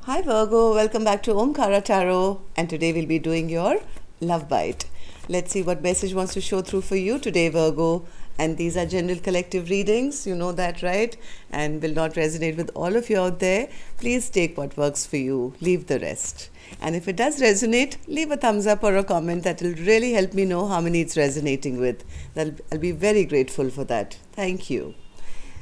Hi Virgo, welcome back to Omkara Tarot, and today we'll be doing your love bite. Let's see what message wants to show through for you today, Virgo. And these are general collective readings, you know that, right? And will not resonate with all of you out there. Please take what works for you, leave the rest. And if it does resonate, leave a thumbs up or a comment. That will really help me know how many it's resonating with. I'll be very grateful for that. Thank you.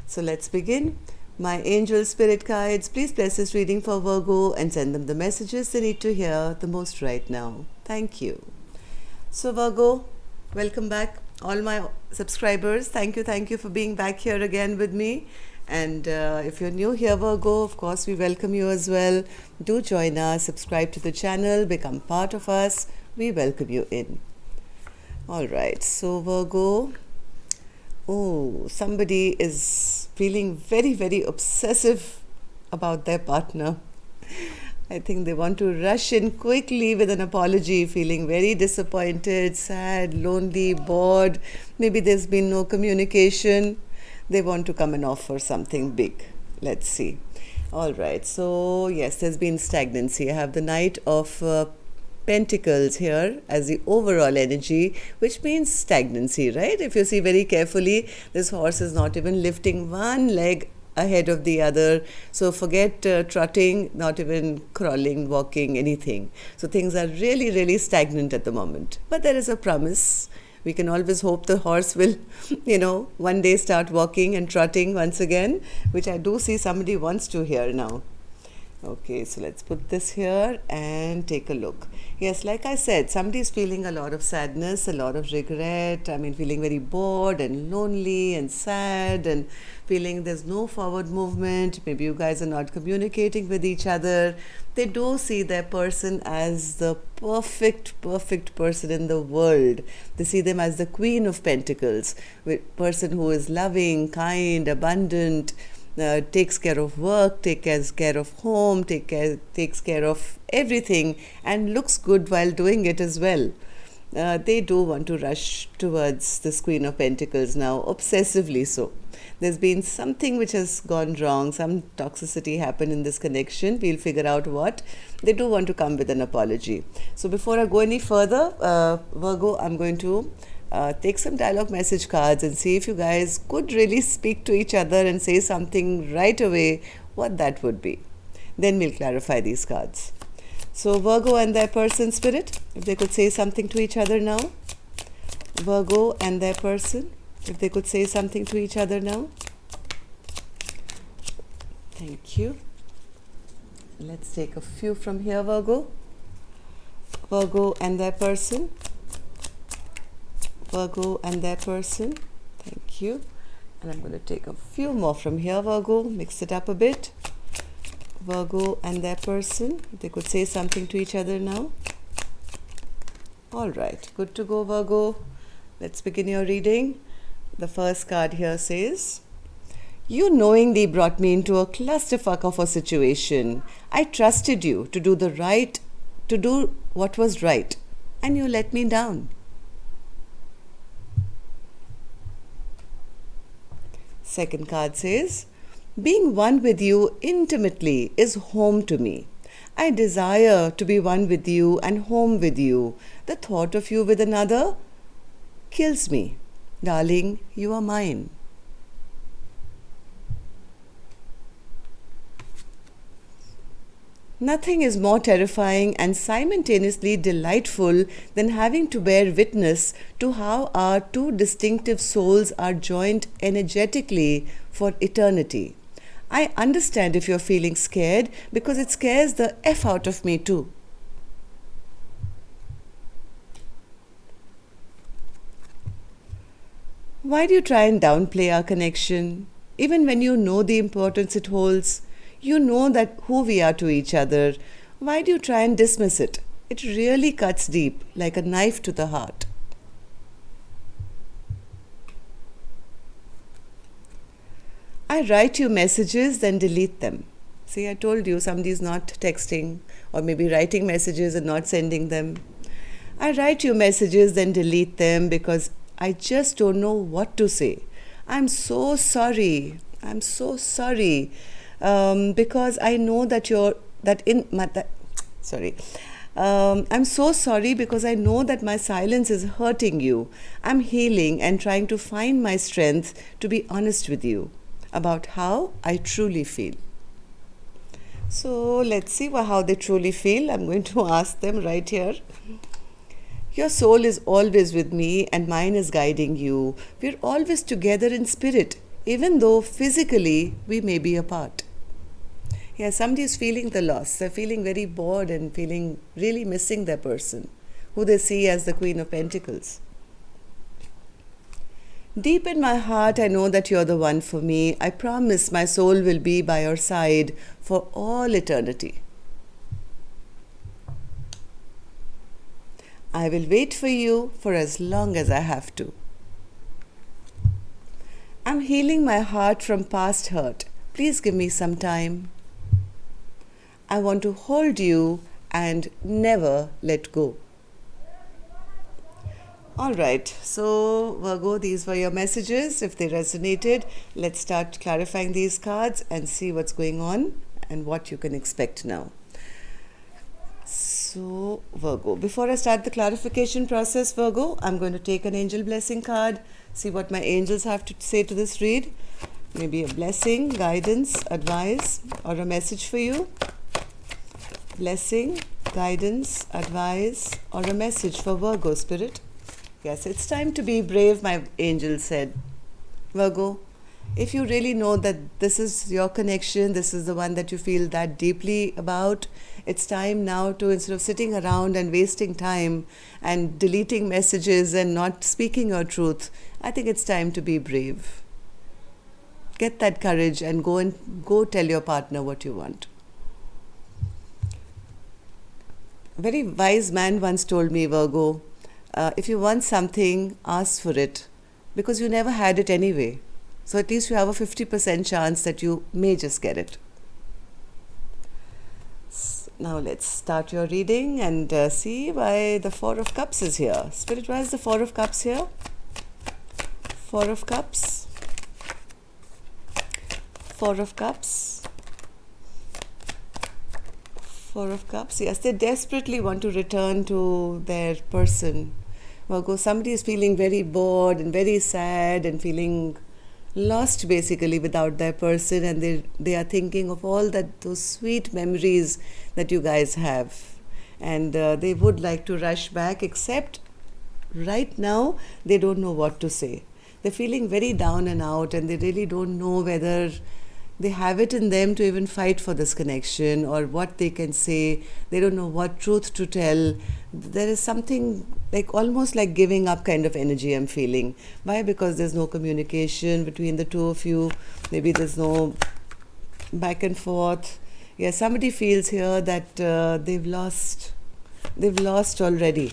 So let's begin. My angel spirit guides, please bless this reading for Virgo and send them the messages they need to hear the most right now. Thank you. So Virgo, welcome back. All my subscribers, thank you for being back here again with me. And if you're new here, Virgo, of course, we welcome you as well. Do join us, subscribe to the channel, become part of us. We welcome you in. All right, so Virgo, somebody is feeling very obsessive about their partner. I think they want to rush in quickly with an apology, feeling very disappointed, sad, lonely, bored. Maybe there's been no communication. They want to come and offer something big. Let's see. All right. So, yes, there's been stagnancy. I have the Knight of Pentacles here as the overall energy, which means stagnancy, right? If you see very carefully, this horse is not even lifting one leg ahead of the other. So forget trotting, not even crawling, walking, anything. So things are really stagnant at the moment. But there is a promise. We can always hope the horse will, one day start walking and trotting once again, which I do see somebody wants to hear now. Okay, so let's put this here and take a look. Yes, like I said, somebody is feeling a lot of sadness, a lot of regret. Feeling very bored and lonely and sad and feeling there's no forward movement. Maybe you guys are not communicating with each other. They do see their person as the perfect person in the world. They see them as the Queen of Pentacles, person who is loving, kind, abundant, takes care of work, takes care of home, takes care of everything and looks good while doing it as well. They do want to rush towards this Queen of Pentacles now, obsessively so. There's been something which has gone wrong, some toxicity happened in this connection. We'll figure out what. They do want to come with an apology. So before I go any further, Virgo, I'm going to take some dialogue message cards and see if you guys could really speak to each other and say something right away, what that would be. Then we'll clarify these cards. So Virgo and their person spirit, if they could say something to each other now. Virgo and their person, if they could say something to each other now. Thank you. Let's take a few from here, Virgo. Virgo and their person. Virgo and their person. Thank you. And I'm going to take a few more from here, Virgo. Mix it up a bit. Virgo and their person. They could say something to each other now. All right. Good to go, Virgo. Let's begin your reading. The first card here says, "You knowingly brought me into a clusterfuck of a situation. I trusted you to do what was right, and you let me down." Second card says, "Being one with you intimately is home to me. I desire to be one with you and home with you. The thought of you with another kills me. Darling, you are mine." Nothing is more terrifying and simultaneously delightful than having to bear witness to how our two distinctive souls are joined energetically for eternity. I understand if you're feeling scared because it scares the F out of me too. Why do you try and downplay our connection? Even when you know the importance it holds, you know that who we are to each other. Why do you try and dismiss it? It really cuts deep, like a knife to the heart. I write you messages, then delete them. See, I told you somebody's not texting or maybe writing messages and not sending them. I write you messages, then delete them because I just don't know what to say. I'm so sorry. I'm so sorry. Because I know that you're that in my that, sorry. I'm so sorry because I know that my silence is hurting you. I'm healing and trying to find my strength to be honest with you about how I truly feel. So let's see how they truly feel. I'm going to ask them right here. Your soul is always with me and mine is guiding you. We're always together in spirit, even though physically we may be apart. Yeah, somebody is feeling the loss. They're feeling very bored and feeling really missing their person, who they see as the Queen of Pentacles. Deep in my heart, I know that you're the one for me. I promise my soul will be by your side for all eternity. I will wait for you for as long as I have to. I'm healing my heart from past hurt. Please give me some time. I want to hold you and never let go. All right, so Virgo, these were your messages. If they resonated, let's start clarifying these cards and see what's going on and what you can expect now. So Virgo, before I start the clarification process, Virgo, I'm going to take an angel blessing card, see what my angels have to say to this read. Maybe a blessing, guidance, advice, or a message for you. Blessing, guidance, advice, or a message for Virgo spirit. Yes, it's time to be brave, my angel said. Virgo, if you really know that this is your connection, this is the one that you feel that deeply about, it's time now to, instead of sitting around and wasting time and deleting messages and not speaking your truth, I think it's time to be brave. Get that courage and go tell your partner what you want. A very wise man once told me, Virgo, if you want something, ask for it, because you never had it anyway. So at least you have a 50% chance that you may just get it. Now let's start your reading and see why the Four of Cups is here. Spirit, why is the Four of Cups here? Four of Cups. Four of Cups. Four of Cups. Yes, they desperately want to return to their person. Virgo, somebody is feeling very bored and very sad and feeling lost basically without their person, and they are thinking of all those sweet memories that you guys have, and they would like to rush back, except right now they don't know what to say. They're feeling very down and out, and they really don't know whether they have it in them to even fight for this connection or what they can say. They don't know what truth to tell. There is something like almost like giving up kind of energy I'm feeling. Why? Because there's no communication between the two of you. Maybe there's no back and forth. Yeah, somebody feels here that they've lost already.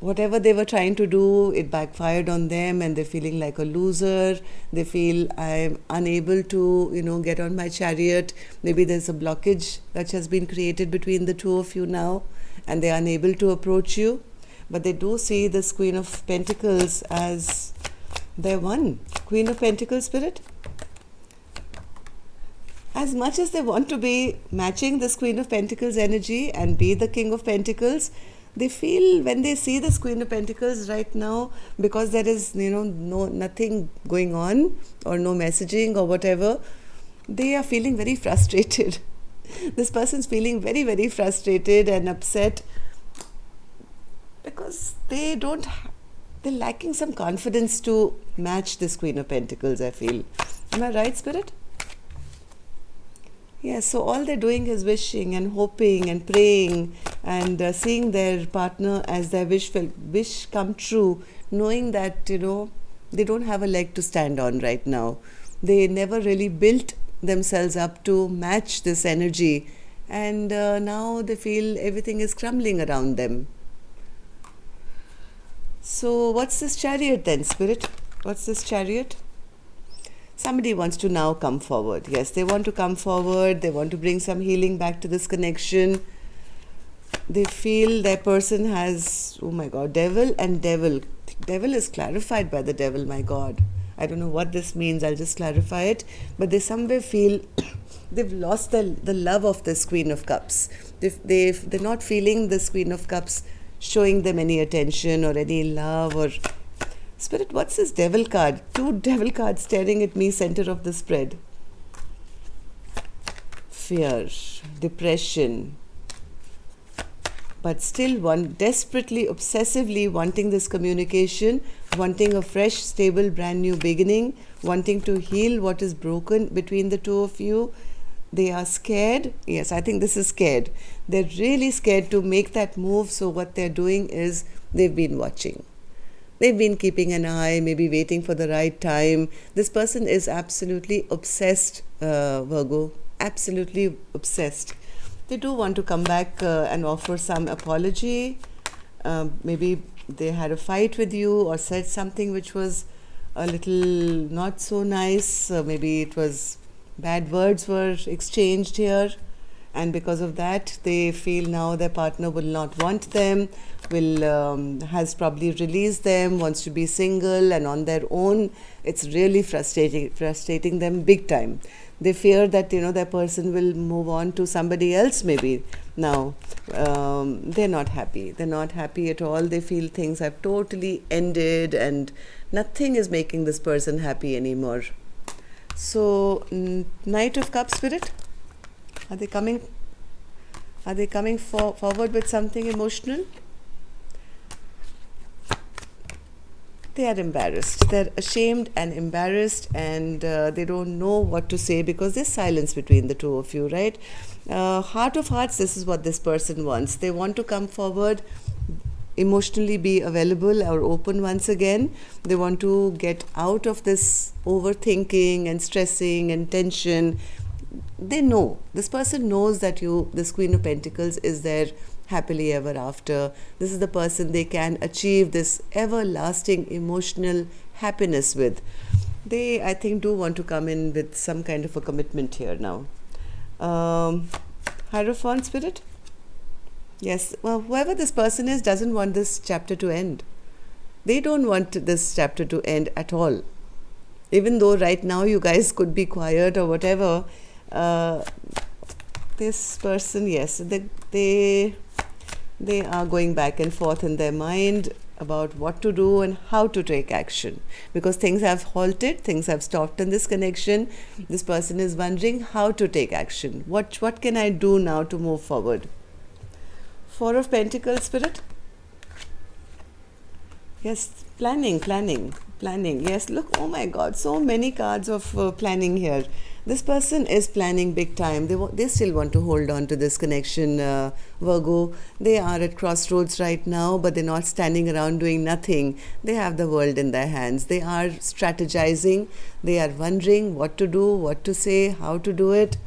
Whatever they were trying to do, it backfired on them, and they're feeling like a loser. They feel, I'm unable to, get on my chariot. Maybe there's a blockage that has been created between the two of you now, and they're unable to approach you. But they do see this Queen of Pentacles as their one. Queen of Pentacles spirit. As much as they want to be matching this Queen of Pentacles energy and be the King of Pentacles, they feel when they see this Queen of Pentacles right now, because there is nothing going on or no messaging or whatever, they are feeling very frustrated. This person's feeling very, very frustrated and upset because they're lacking some confidence to match this Queen of Pentacles, I feel. Am I right, Spirit? Yes, so all they're doing is wishing and hoping and praying and seeing their partner as their wish come true, knowing that, they don't have a leg to stand on right now. They never really built themselves up to match this energy, and now they feel everything is crumbling around them. So what's this Chariot then, Spirit? What's this Chariot? Somebody wants to now come forward. Yes, they want to come forward. They want to bring some healing back to this connection. They feel their person has, oh my God, devil and devil. Devil is clarified by the devil, my God. I don't know what this means. I'll just clarify it. But they somewhere feel they've lost the love of this Queen of Cups. They're not feeling this Queen of Cups showing them any attention or any love or... Spirit, what's this devil card? 2 devil cards staring at me, center of the spread. Fear, depression, but still one desperately, obsessively wanting this communication, wanting a fresh, stable, brand new beginning, wanting to heal what is broken between the two of you. They are scared. Yes, I think this is scared. They're really scared to make that move. So what they're doing is they've been watching. They've been keeping an eye, maybe waiting for the right time. This person is absolutely obsessed, Virgo. Absolutely obsessed. They do want to come back and offer some apology. Maybe they had a fight with you or said something which was a little not so nice. Maybe it was bad words were exchanged here. And because of that, they feel now their partner will not want them, has probably released them, wants to be single and on their own. It's really frustrating them big time. They fear that, their person will move on to somebody else maybe now. They're not happy. They're not happy at all. They feel things have totally ended and nothing is making this person happy anymore. So, Knight of Cups, Spirit? Are they coming forward with something emotional? They are embarrassed. They're ashamed and embarrassed, and they don't know what to say because there's silence between the two of you, right? Heart of Hearts, this is what this person wants. They want to come forward, emotionally be available or open once again. They want to get out of this overthinking and stressing and tension. They know, this person knows that this Queen of Pentacles is there happily ever after. This is the person they can achieve this everlasting emotional happiness with. They, I think, do want to come in with some kind of a commitment here now. Hierophant, Spirit? Yes, well, whoever this person is doesn't want this chapter to end. They don't want this chapter to end at all. Even though right now you guys could be quiet or whatever, this person, yes, they are going back and forth in their mind about what to do and how to take action, because things have halted, things have stopped in this connection. This person is wondering how to take action. What can I do now to move forward? 4 of Pentacles, Spirit? Yes, planning. Yes, look, oh my God, so many cards of planning here. This person is planning big time. They still want to hold on to this connection, Virgo. They are at crossroads right now, but they're not standing around doing nothing. They have the world in their hands. They are strategizing. They are wondering what to do, what to say, how to do it.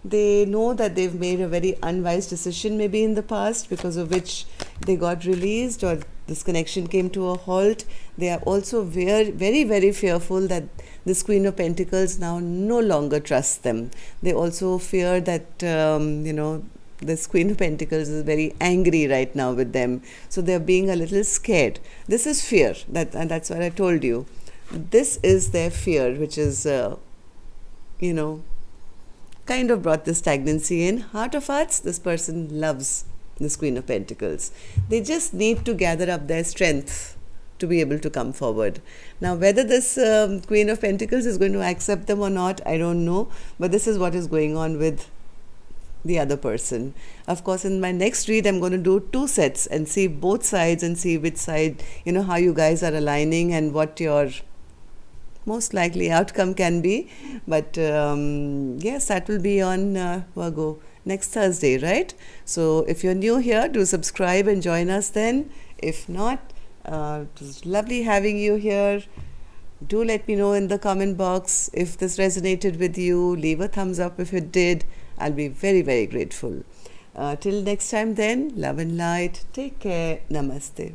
They know that they've made a very unwise decision maybe in the past, because of which they got released or this connection came to a halt. They are also very, very, very fearful that this Queen of Pentacles now no longer trusts them. They also fear that, this Queen of Pentacles is very angry right now with them. So they're being a little scared. This is fear, and that's what I told you. This is their fear, which is, kind of brought the stagnancy in. Heart of Hearts, this person loves this Queen of Pentacles. They just need to gather up their strength to be able to come forward. Now, whether this Queen of Pentacles is going to accept them or not, I don't know. But this is what is going on with the other person. Of course, in my next read, I'm going to do 2 sets and see both sides and see which side, how you guys are aligning and what your most likely outcome can be. But yes, that will be on Virgo next Thursday, right? So if you're new here, do subscribe and join us then. If not, it was lovely having you here. Do let me know in the comment box if this resonated with you. Leave a thumbs up if it did. I'll be very, very grateful. Till next time then, love and light. Take care. Namaste.